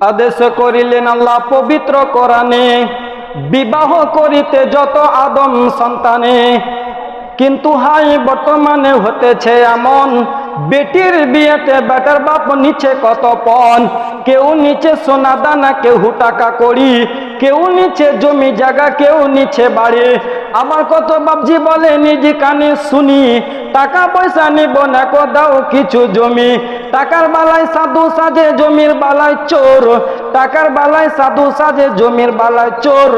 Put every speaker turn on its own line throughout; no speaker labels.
আদেশ করিলেন আল্লাহ পবিত্র কোরআনে, বিবাহ করিতে যত আদম সন্তানে। কিন্তু হাই বর্তমানে হতেছে এমন, বেটির বিয়েতে বেটার বাপ নিচে কত পণ। কেউ নিচে সোনা দানা, কেউ টাকা কড়ি, কেউ নিচে জমি জায়গা, কেউ নিচে বাড়ি। আমার কত বাপজি বলে নিজ কানে শুনি, টাকা পয়সা নিব না কো দাও কিছু জমি। টাকার বালায় সাধু সাজে, জমির বালায় চোর। টাকার বালায় সাধু সাজে, জমির বালায় চোর।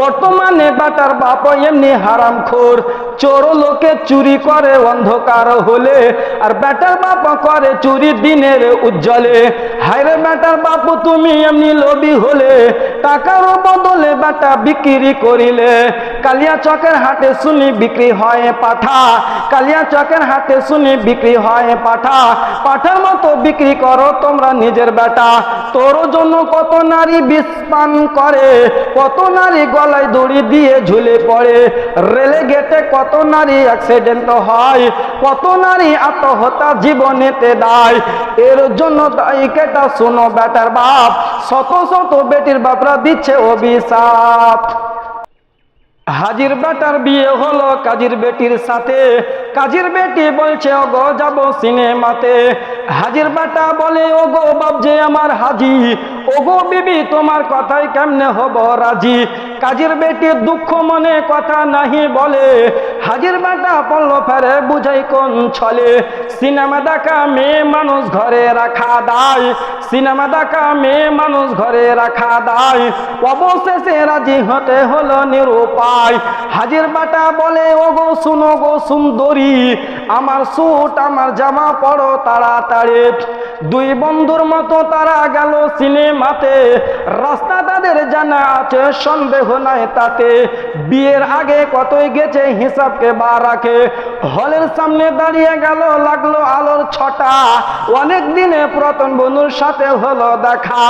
বর্তমানে বেটার বাপ এমনি হারামখোর। চোর লোকে চুরি করে অন্ধকার হলে, আর বেটার বাপ করে চুরি দিনের উজ্জ্বলে। হায়রে বেটার বাপ তুমি এমনি লোভী হলে, টাকার বদলে বেটা বিক্রি করিলে। কালিয়া চকের হাটে শুনি বিক্রি হয় পাঠা, কালিয়া চকের হাটে শুনি বিক্রি হয় পাঠা। পাঠার মতো বিক্রি করো তোমরা নিজের বেটা। তোর জন্য কত নারী বিষ পান করে, কত নারী গলায় দড়ি দিয়ে ঝুলে পড়ে। রেলে গেটে কত নারী অ্যাক্সিডেন্ট হয়, কত নারী আত্মহত্যা জীবনেতে দেয়। এর জন্য দায়ী কেটা শোনো বেটার বাপ, শত শত বেটির বাপরা দিচ্ছে অভিশাপ। হাজির বেটার বিয়ে হলো কাজীর বেটির সাথে, কাজীর বেটি বলছে ওগো যাব সিনেমাতে। হাজির বেটা বলে ওগো বাপ যে আমার হাজি, ওগো বিবি তোমার কথায় কেমনে হব রাজি। কাজীর বেটি দুঃখ মনে কথা নাহি বলে, হাজির বেটা পড়ল ফেরে বুঝাই কোন ছলে। সিনেমা দেখা মেয়ে মানুষ ঘরে রাখা দায়, সিনেমা দেখা মেয়ে মানুষ ঘরে রাখা দায়। অবশেষে রাজি হতে হলো নিরুপায়। হাজির বেটা বলে ওগো শুনো গো সুন্দরী, আমার স্যুট আমার জামা পড়ো তাড়াতাড়ি। দুই বন্ধুর মতো তারা গেল সিনেমাতে, রাস্তা তাদের জানা আছে সন্দেহ নাই তাতে। বিয়ের আগে কতই গেছে হিসাবকে বা রাখে। হলের সামনে দাঁড়িয়ে গেল লাগলো আলোর ছটা, অনেক দিনে প্রথম বন্ধুর সাথে হলো দেখা।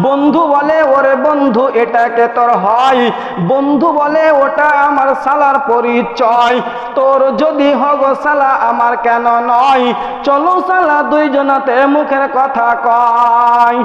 বন্ধু বলে ওরে বন্ধু এটাকে তোর হয়, বন্ধু বলে ওটা আমার শালার পরিচয়। তোর যদি হগো শালা আমার কেন নয়, চলো শালা দুইজনাতে মুখের কথা কয়।